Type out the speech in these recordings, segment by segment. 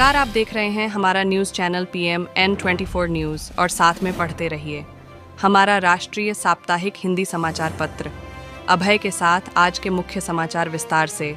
नमस्कार, आप देख रहे हैं हमारा news channel PM N24 news और साथ में पढ़ते रहिए हमारा राष्ट्रीय साप्ताहिक हिंदी समाचार पत्र। अभय के साथ आज के मुख्य समाचार विस्तार से।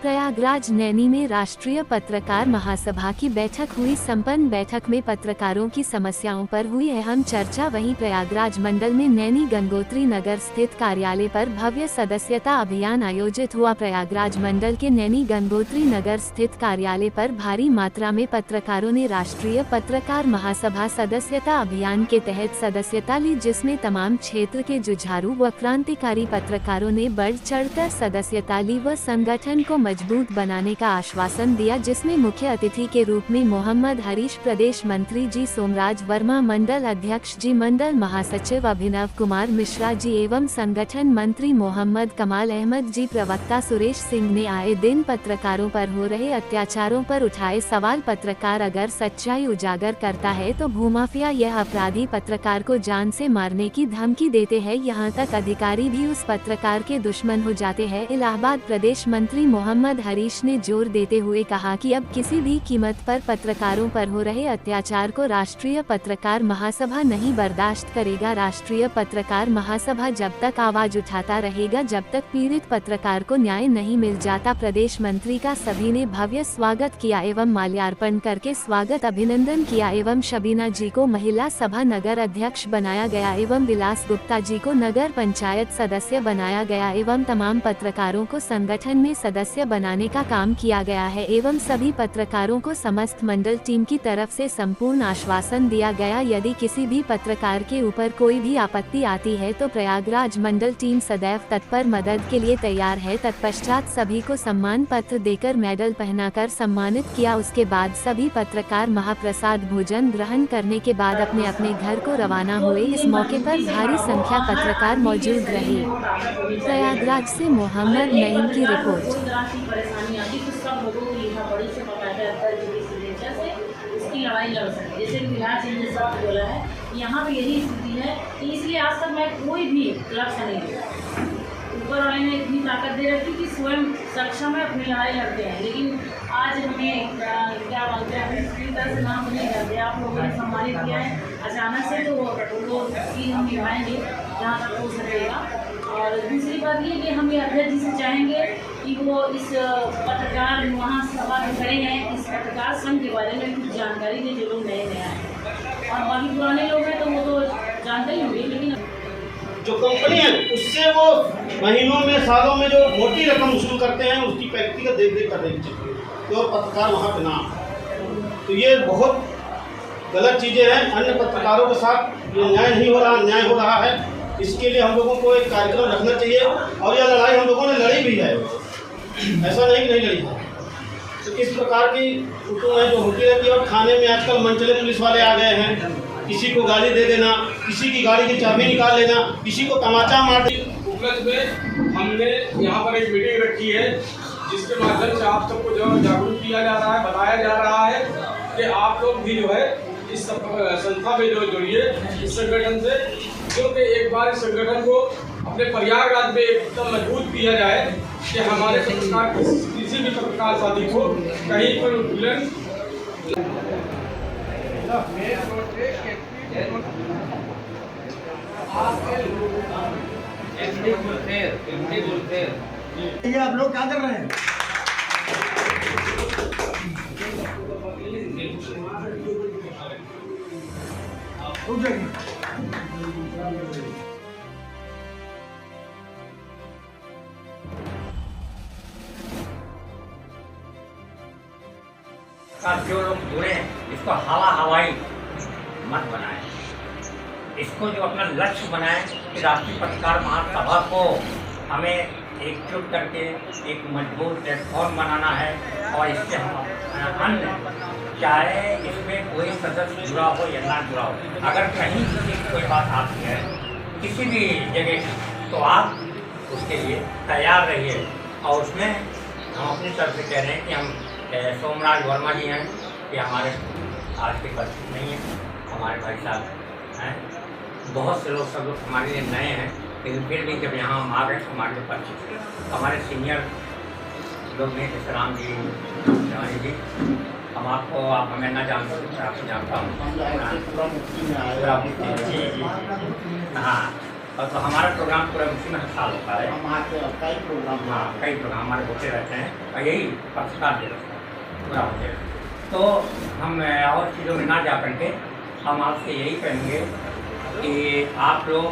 प्रयागराज नैनी में राष्ट्रीय पत्रकार महासभा की बैठक हुई। संपन्न बैठक में पत्रकारों की समस्याओं पर हुई अहम चर्चा। वहीं प्रयागराज मंडल में नैनी गंगोत्री नगर स्थित कार्यालय पर भव्य सदस्यता अभियान आयोजित हुआ। प्रयागराज मंडल के नैनी गंगोत्री नगर स्थित कार्यालय पर भारी मात्रा में पत्रकारों ने राष्ट्रीय पत्रकार महासभा सदस्यता अभियान के तहत सदस्यता ली, जिसमें तमाम क्षेत्र के जुझारू व क्रांतिकारी पत्रकारों ने बढ़ चढ़कर सदस्यता ली व संगठन को मजबूत बनाने का आश्वासन दिया, जिसमें मुख्य अतिथि के रूप में मोहम्मद हरीश, प्रदेश मंत्री जी सोमराज वर्मा, मंडल अध्यक्ष जी, मंडल महासचिव अभिनव कुमार मिश्रा जी एवं संगठन मंत्री मोहम्मद कमाल अहमद जी, प्रवक्ता सुरेश सिंह ने आए दिन पत्रकारों पर हो रहे अत्याचारों पर उठाए सवाल। पत्रकार अगर सच्चाई उजागर करता है तो भूमाफिया यह अपराधी पत्रकार को जान से मारने की धमकी देते हैं, यहाँ तक अधिकारी भी उस पत्रकार के दुश्मन हो जाते हैं। इलाहाबाद प्रदेश मंत्री मोहम्मद हरीश ने जोर देते हुए कहा कि अब किसी भी कीमत पर पत्रकारों पर हो रहे अत्याचार को राष्ट्रीय पत्रकार महासभा नहीं बर्दाश्त करेगा। राष्ट्रीय पत्रकार महासभा जब तक आवाज उठाता रहेगा जब तक पीड़ित पत्रकार को न्याय नहीं मिल जाता। प्रदेश मंत्री का सभी ने भव्य स्वागत किया एवं माल्यार्पण करके स्वागत अभिनंदन किया एवं शबीना जी को महिला सभा नगर अध्यक्ष बनाया गया एवं विलास गुप्ता जी को नगर पंचायत सदस्य बनाया गया एवं तमाम पत्रकारों को संगठन में सदस्य बनाने का काम किया गया है एवं सभी पत्रकारों को समस्त मंडल टीम की तरफ से संपूर्ण आश्वासन दिया गया। यदि किसी भी पत्रकार के ऊपर कोई भी आपत्ति आती है तो प्रयागराज मंडल टीम सदैव तत्पर मदद के लिए तैयार है। तत्पश्चात सभी को सम्मान पत्र देकर मेडल पहनाकर सम्मानित किया। उसके बाद सभी पत्रकार महाप्रसाद भोजन ग्रहण करने के बाद अपने अपने घर को रवाना हुए। इस मौके पर भारी संख्या पत्रकार मौजूद रहे। प्रयागराज से मोहम्मद नईम की रिपोर्ट। परेशानी आती तो सब लोगों को लिखा पढ़ी से बाकायदा सिग्नेचर से उसकी लड़ाई लड़ सकते। जैसे विलास जी ने सब बोला है, यहाँ पे यही स्थिति है कि इसलिए आज तक मैं कोई भी लक्ष्य नहीं लिया। ऊपर वाले ने इतनी ताकत दे रखी कि स्वयं सक्षम है, अपनी लड़ाई लड़ते हैं। लेकिन आज हमें क्या बोलते हैं, पूरी तरह से नाम नहीं करते। आप लोगों ने सम्मानित किया है अचानक से, तो वो चीज़ हम निभाएंगे जहाँ तक हो सकेगा। और दूसरी बात ये कि हम ये अध्यक्ष जी से चाहेंगे कि वो इस पत्रकार महासभा में खड़े हैं, इस पत्रकार संघ के बारे में कुछ जानकारी दें जो लोग नए आए और बाकी पुराने लोग हैं तो वो तो जानते ही होंगे। लेकिन जो कंपनी है उससे वो महीनों में सालों में जो मोटी रकम वसूल करते हैं उसकी व्यक्तिगत देख रेख करने चाहिए तो पत्रकार वहाँ पे ना। तो ये बहुत गलत चीज़ें हैं। अन्य पत्रकारों के साथ ये न्याय नहीं हो रहा, अन्याय हो रहा है। इसके लिए हम लोगों को एक कार्यक्रम रखना चाहिए और यह लड़ाई हम लोगों ने लड़ी भी है, ऐसा नहीं कि नहीं लड़ी है। तो इस प्रकार की फोटो है जो होती रहती है। और थाने में आजकल मनचले पुलिस वाले आ गए हैं, किसी को गाली दे देना, किसी की गाड़ी की चाबी निकाल लेना, किसी को तमाचा मार देना। उपलक्ष्य में हमने यहाँ पर एक मीटिंग रखी है जिसके माध्यम से आप सबको जो जागरूक किया जा रहा है, बताया जा रहा है कि आप लोग भी जो है इस संस्था में जो जुड़िए इस संगठन से, क्योंकि एक बार इस संगठन को अपने प्रयागराज में एकदम मजबूत किया जाए कि हमारे पत्रकार किसी भी पत्रकार साथी को कहीं पर उल्लंघन। ये आप लोग क्या कर रहे हैं? रुक जाइए। जो लोग जुड़े इसको हवाई मत बनाए, इसको जो अपना लक्ष्य बनाए कि राष्ट्रीय पत्रकार महासभा को हमें एकजुट करके एक मजबूत प्लेटफॉर्म बनाना है। और इससे हम अन्य चाहे इसमें कोई सदस्य जुड़ा हो या ना जुड़ा हो, अगर कहीं किसी की कोई बात आती है किसी भी जगह तो आप उसके लिए तैयार रहिए। और उसमें हम अपनी तरफ से कह रहे हैं कि हम सोमराज वर्मा जी हैं कि हमारे आज के परिस्थिति नहीं है, हमारे भाई साहब हैं। बहुत से लोग सब लोग हमारे लिए नए हैं, लेकिन फिर भी जब यहाँ हम आ गए हमारे लिए परिचित हमारे सीनियर लोग हैं जैसे राम जी, शिवानी जी, हम आपको, आप हमें ना जान सकते, मैं आपको जानता हूँ। जी जी हाँ, और तो हमारा प्रोग्राम पूरा मुफ्ती में हर साल होता है। कई प्रोग्राम हमारे होते रहते हैं और यही पत्रकार दिवस पूरा होते हैं। तो हम और चीज़ों में ना जा करके हम आपसे यही कहेंगे कि आप लोग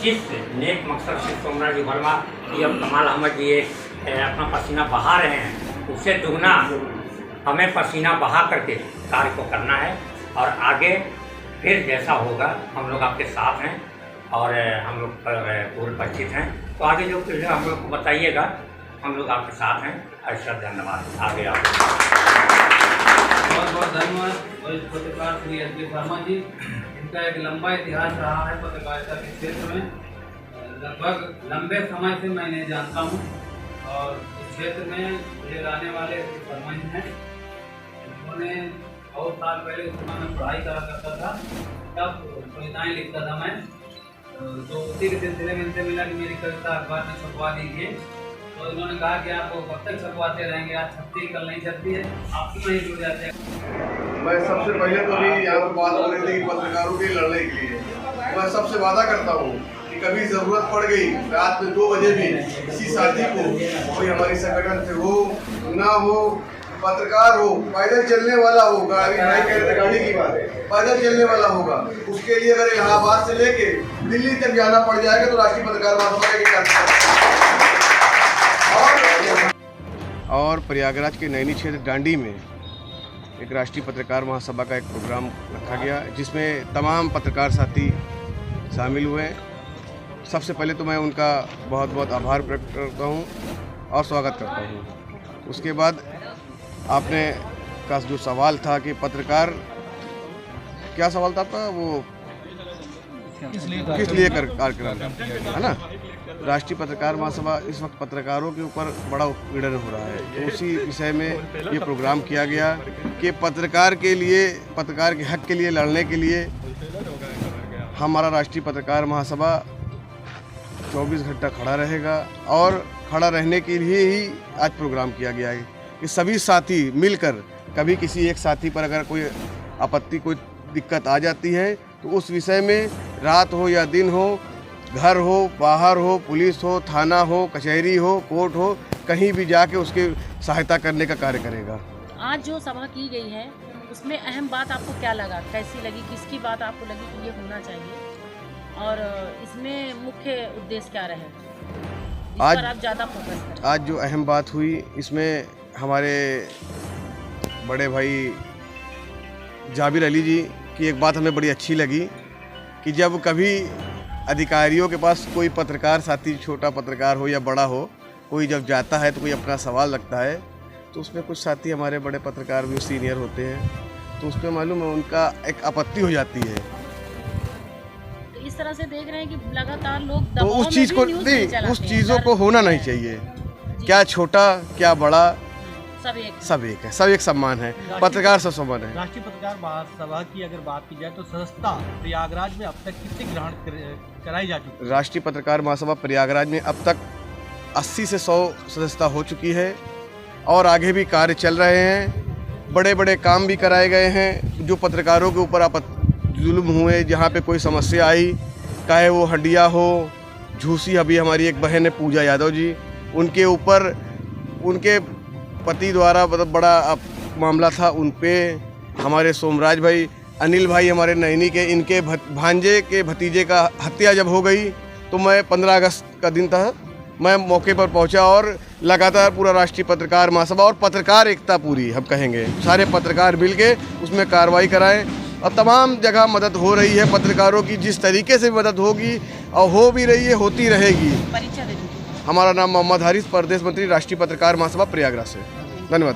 जिस नेक मकसद से सोमनाथ जी वर्मा जी और कमाल अहमद जी अपना पसीना बहा रहे हैं, उससे दुगना हमें पसीना बहा करके कार्य को करना है। और आगे फिर जैसा होगा हम लोग आपके साथ हैं और हम लोग पूर्ण परिचित हैं। तो आगे जो कुछ हम लोग को बताइएगा, हम लोग आपके साथ हैं। अच्छा, धन्यवाद। आगे आप बहुत बहुत धन्यवाद वरिष्ठ पत्रकार श्री एस के वर्मा जी। इनका एक लंबा इतिहास रहा है पत्रकारिता के क्षेत्र में। लगभग लंबे समय से मैं इन्हें जानता हूँ और इस क्षेत्र में मुझे लाने वाले वर्मा जी हैं। उन्होंने बहुत साल पहले, उस समय मैं पढ़ाई करा करता था, तब कविताएँ लिखता था मैं। तो उसी के सिलसिले में इनसे मिला कि मेरी कविता अखबार में छपवा दीजिए। तो इन्होंने कहा कि आप कब तक छपवाते रहेंगे, आज छपती कल नहीं छपती है, आपकी वहीं जुड़ जाते हैं। मैं सबसे पहले तो अभी यहाँ पर बात हो रही थी पत्रकारों के लड़ने के लिए। मैं सबसे वादा करता हूँ कि कभी ज़रूरत पड़ गई रात में 2 बजे भी किसी साथी को, कोई हमारी संगठन से हो ना हो, पत्रकार हो, पैदल चलने वाला हो, गाड़ी नहीं कहते गाड़ी की बात है, पैदल चलने वाला होगा, उसके लिए अगर इलाहाबाद से लेके दिल्ली तक जाना पड़ जाएगा तो राष्ट्रीय पत्रकार महासभा और प्रयागराज के नैनी क्षेत्र डांडी में एक राष्ट्रीय पत्रकार महासभा का एक प्रोग्राम रखा गया, जिसमें तमाम पत्रकार साथी शामिल हुए। सबसे पहले तो मैं उनका बहुत बहुत आभार प्रकट करता हूं और स्वागत करता हूं। उसके बाद आपने का जो सवाल था कि पत्रकार, क्या सवाल था आपका, वो किस लिए कार्यक्रम है ना। राष्ट्रीय पत्रकार महासभा इस वक्त पत्रकारों के ऊपर बड़ा उत्पीड़न हो रहा है, तो उसी विषय में ये प्रोग्राम किया गया कि पत्रकार के लिए, पत्रकार के हक के लिए लड़ने के लिए हमारा राष्ट्रीय पत्रकार महासभा 24 घंटा खड़ा रहेगा। और खड़ा रहने के लिए ही आज प्रोग्राम किया गया है कि सभी साथी मिलकर, कभी किसी एक साथी पर अगर कोई आपत्ति, कोई दिक्कत आ जाती है तो उस विषय में रात हो या दिन हो, घर हो, बाहर हो, पुलिस हो, थाना हो, कचहरी हो, कोर्ट हो, कहीं भी जाके उसकी सहायता करने का कार्य करेगा। आज जो सभा की गई है उसमें अहम बात आपको क्या लगा, कैसी लगी, किसकी बात आपको लगी कि ये होना चाहिए और इसमें मुख्य उद्देश्य क्या रहे, इस पर आप ज़्यादा फोकस करें? आज जो अहम बात हुई, इसमें हमारे बड़े भाई जाबिर अली जी की एक बात हमें बड़ी अच्छी लगी कि जब कभी अधिकारियों के पास कोई पत्रकार साथी, छोटा पत्रकार हो या बड़ा हो, कोई जब जाता है तो कोई अपना सवाल रखता है, तो उसमें कुछ साथी हमारे बड़े पत्रकार भी सीनियर होते हैं, तो उस पर मालूम है उनका एक आपत्ति हो जाती है। तो इस तरह से देख रहे हैं कि लगातार लोग तो उस चीज़ को नहीं, उस चीज़ों को होना नहीं चाहिए। क्या छोटा क्या बड़ा, सब एक है, सब एक सम्मान है, पत्रकार सब सम्मान है। राष्ट्रीय पत्रकार महासभा की अगर बात की जाए तो सदस्यता प्रयागराज में अब तक कितनी ग्रहण कराई जा चुकी है? राष्ट्रीय पत्रकार महासभा प्रयागराज में अब तक 80 से 100 सदस्यता हो चुकी है और आगे भी कार्य चल रहे हैं। बड़े बड़े काम भी कराए गए हैं। जो पत्रकारों के ऊपर जुल्म हुए, जहाँ पे कोई समस्या आई, चाहे वो हंडिया हो, झूसी, अभी हमारी एक बहन है पूजा यादव जी, उनके ऊपर उनके पति द्वारा बहुत बड़ा मामला था, उन पे हमारे सोमराज भाई, अनिल भाई हमारे नैनी के, इनके भांजे के भतीजे का हत्या जब हो गई तो मैं 15 अगस्त का दिन था, मैं मौके पर पहुंचा और लगातार पूरा राष्ट्रीय पत्रकार महासभा और पत्रकार एकता पूरी, हम कहेंगे सारे पत्रकार मिलके उसमें कार्रवाई कराएं और तमाम जगह मदद हो रही है पत्रकारों की, जिस तरीके से मदद होगी और हो भी रही है, होती रहेगी। हमारा नाम मोहम्मद हारिस, प्रदेश मंत्री राष्ट्रीय पत्रकार महासभा प्रयागराज से। धन्यवाद।